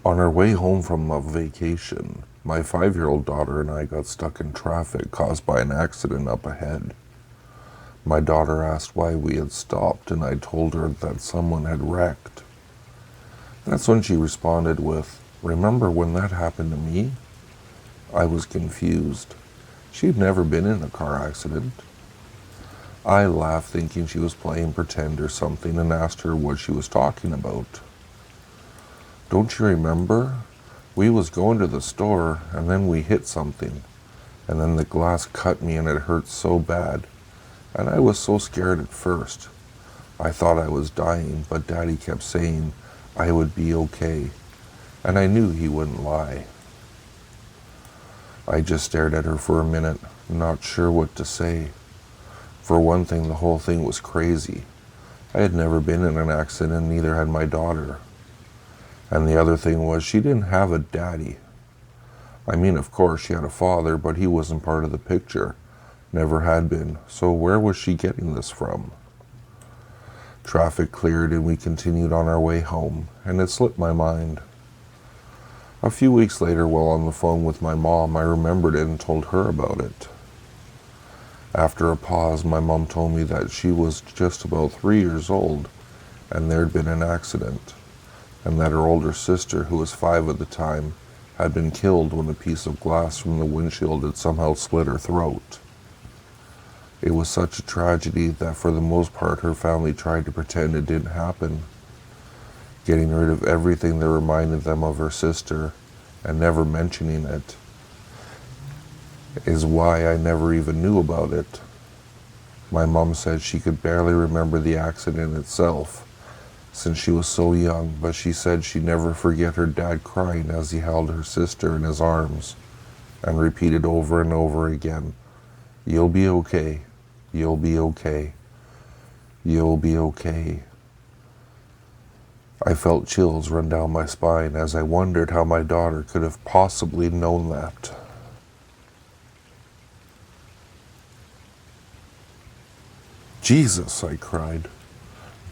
On our way home from a vacation, my 5-year-old daughter and I got stuck in traffic caused by an accident up ahead. My daughter asked why we had stopped, and I told her that someone had wrecked. That's when she responded with, "Remember when that happened to me?" I was confused. She'd never been in a car accident. I laughed, thinking she was playing pretend or something, and asked her what she was talking about. "Don't you remember? We was going to the store, and then we hit something, and then the glass cut me and it hurt so bad, and I was so scared at first. I thought I was dying, but Daddy kept saying I would be okay, and I knew he wouldn't lie." I just stared at her for a minute, not sure what to say. For one thing, the whole thing was crazy. I had never been in an accident, neither had my daughter. And the other thing was, she didn't have a daddy. I mean, of course, she had a father, but he wasn't part of the picture. Never had been. So where was she getting this from? Traffic cleared and we continued on our way home, and it slipped my mind. A few weeks later, while on the phone with my mom, I remembered it and told her about it. After a pause, my mom told me that she was just about 3 years old, and there'd been an accident, and that her older sister, who was 5 at the time, had been killed when a piece of glass from the windshield had somehow slit her throat. It was such a tragedy that for the most part her family tried to pretend it didn't happen, getting rid of everything that reminded them of her sister and never mentioning it is why I never even knew about it. My mom said she could barely remember the accident itself, since she was so young, but she said she'd never forget her dad crying as he held her sister in his arms and repeated over and over again, "You'll be okay, you'll be okay, you'll be okay." I felt chills run down my spine as I wondered how my daughter could have possibly known that. "Jesus," I cried,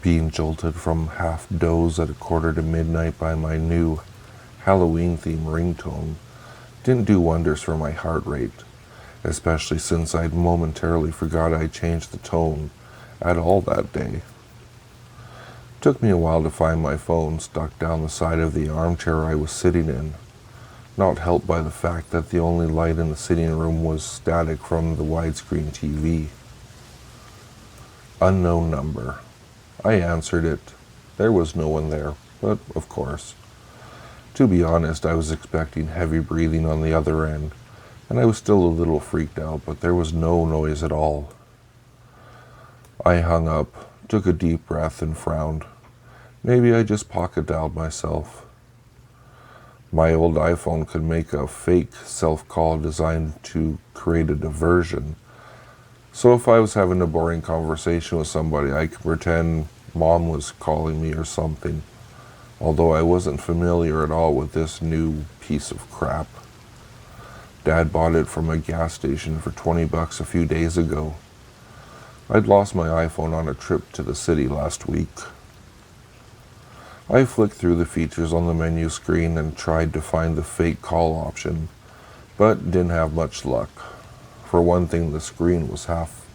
being jolted from half doze at 1:45 by my new Halloween-themed ringtone. Didn't do wonders for my heart rate, especially since I'd momentarily forgot I changed the tone at all that day. Took me a while to find my phone stuck down the side of the armchair I was sitting in, not helped by the fact that the only light in the sitting room was static from the widescreen TV. Unknown number. I answered it. There was no one there, but of course. To be honest, I was expecting heavy breathing on the other end, and I was still a little freaked out, but there was no noise at all. I hung up, took a deep breath, and frowned. Maybe I just pocket-dialed myself. My old iPhone could make a fake self-call designed to create a diversion. So if I was having a boring conversation with somebody, I could pretend Mom was calling me or something, although I wasn't familiar at all with this new piece of crap. Dad bought it from a gas station for $20 a few days ago. I'd lost my iPhone on a trip to the city last week. I flicked through the features on the menu screen and tried to find the fake call option, but didn't have much luck. For one thing, the screen was half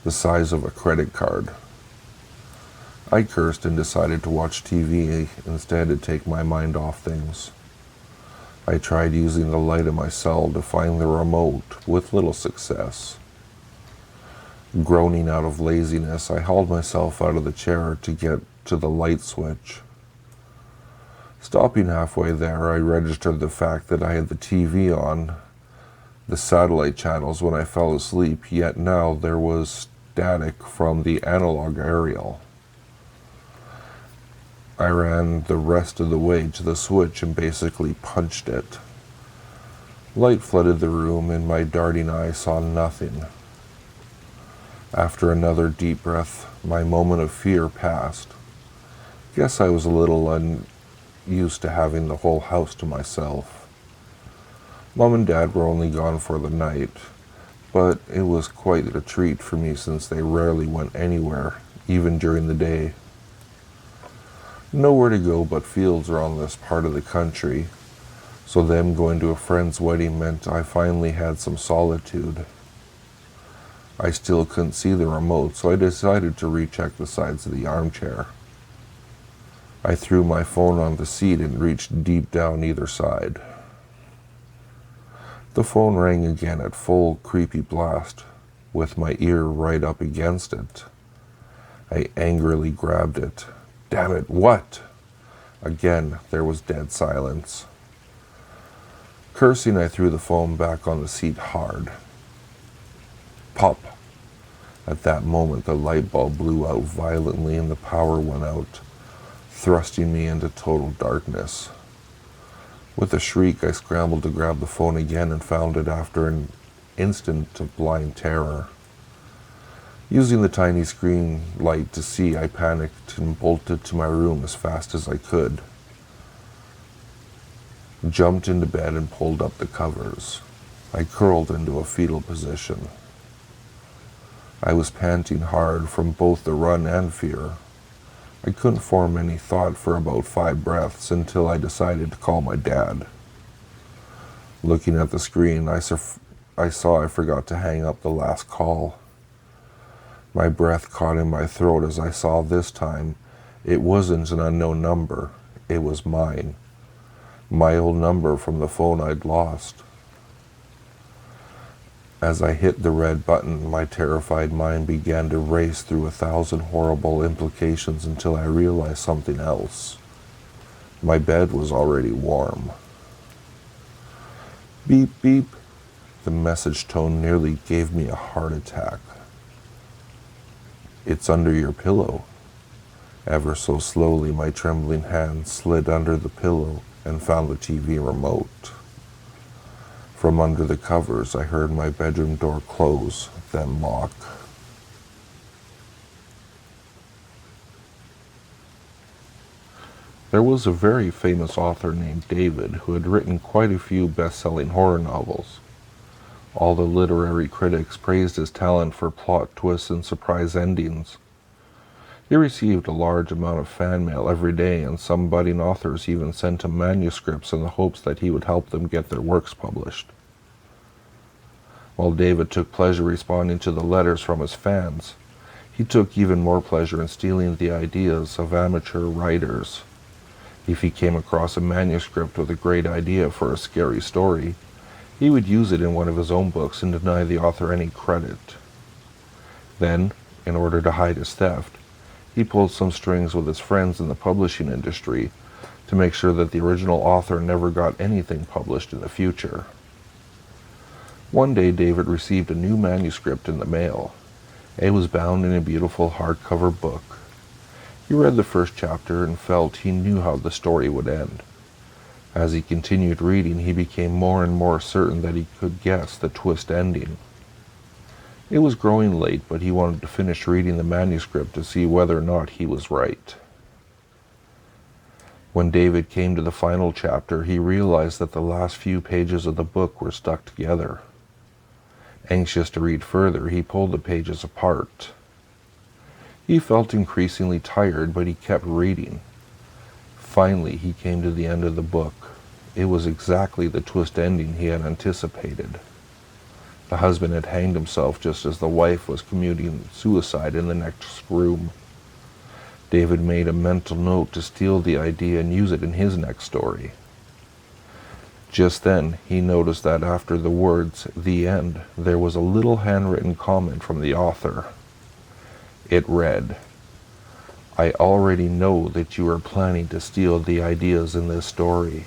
the size of a credit card. I cursed and decided to watch TV instead to take my mind off things. I tried using the light of my cell to find the remote, with little success. Groaning out of laziness, I hauled myself out of the chair to get to the light switch. Stopping halfway there, I registered the fact that I had the TV on the satellite channels when I fell asleep, yet now there was static from the analog aerial. I ran the rest of the way to the switch and basically punched it. Light flooded the room and my darting eyes saw nothing. After another deep breath, my moment of fear passed. Guess I was a little unused to having the whole house to myself. Mom and Dad were only gone for the night, but it was quite a treat for me since they rarely went anywhere, even during the day. Nowhere to go but fields around this part of the country, so them going to a friend's wedding meant I finally had some solitude. I still couldn't see the remote, so I decided to recheck the sides of the armchair. I threw my phone on the seat and reached deep down either side. The phone rang again at full creepy blast, with my ear right up against it. I angrily grabbed it. Damn it, what? Again, there was dead silence. Cursing, I threw the phone back on the seat hard. Pop! At that moment, the light bulb blew out violently and the power went out, thrusting me into total darkness. With a shriek, I scrambled to grab the phone again and found it after an instant of blind terror. Using the tiny screen light to see, I panicked and bolted to my room as fast as I could. Jumped into bed and pulled up the covers. I curled into a fetal position. I was panting hard from both the run and fear. I couldn't form any thought for about 5 breaths until I decided to call my dad. Looking at the screen, I saw I forgot to hang up the last call. My breath caught in my throat as I saw this time it wasn't an unknown number, it was mine. My old number from the phone I'd lost. As I hit the red button, my terrified mind began to race through 1,000 horrible implications until I realized something else. My bed was already warm. Beep, beep. The message tone nearly gave me a heart attack. It's under your pillow. Ever so slowly, my trembling hand slid under the pillow and found the TV remote. From under the covers, I heard my bedroom door close, then lock. There was a very famous author named David who had written quite a few best-selling horror novels. All the literary critics praised his talent for plot twists and surprise endings. He received a large amount of fan mail every day, and some budding authors even sent him manuscripts in the hopes that he would help them get their works published. While David took pleasure responding to the letters from his fans, he took even more pleasure in stealing the ideas of amateur writers. If he came across a manuscript with a great idea for a scary story, he would use it in one of his own books and deny the author any credit. Then, in order to hide his theft, he pulled some strings with his friends in the publishing industry to make sure that the original author never got anything published in the future. One day, David received a new manuscript in the mail. It was bound in a beautiful hardcover book. He read the first chapter and felt he knew how the story would end. As he continued reading, he became more and more certain that he could guess the twist ending. It was growing late, but he wanted to finish reading the manuscript to see whether or not he was right. When David came to the final chapter, he realized that the last few pages of the book were stuck together. Anxious to read further, he pulled the pages apart. He felt increasingly tired, but he kept reading. Finally, he came to the end of the book. It was exactly the twist ending he had anticipated. The husband had hanged himself just as the wife was committing suicide in the next room. David made a mental note to steal the idea and use it in his next story. Just then, he noticed that after the words, "the end," there was a little handwritten comment from the author. It read, "I already know that you are planning to steal the ideas in this story.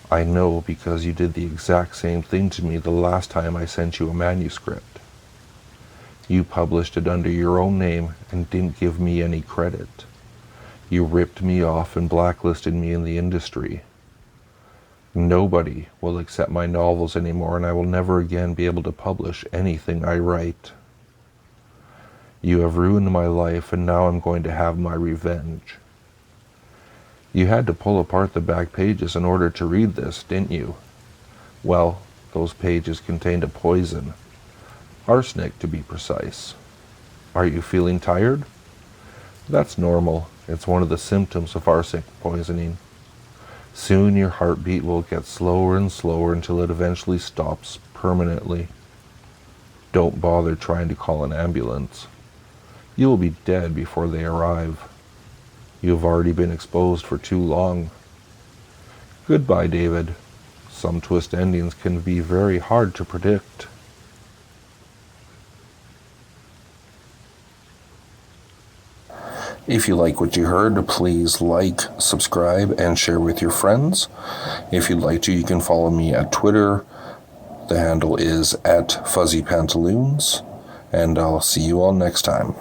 I know because you did the exact same thing to me the last time I sent you a manuscript. You published it under your own name and didn't give me any credit. You ripped me off and blacklisted me in the industry. Nobody will accept my novels anymore, and I will never again be able to publish anything I write. You have ruined my life, and now I'm going to have my revenge." You had to pull apart the back pages in order to read this, didn't you? Well, those pages contained a poison. Arsenic, to be precise. Are you feeling tired? That's normal. It's one of the symptoms of arsenic poisoning. Soon your heartbeat will get slower and slower until it eventually stops permanently. Don't bother trying to call an ambulance. You will be dead before they arrive. You have already been exposed for too long. Goodbye, David. Some twist endings can be very hard to predict. If you like what you heard, please like, subscribe, and share with your friends. If you'd like to, you can follow me at Twitter. The handle is @FuzzyPantaloons, and I'll see you all next time.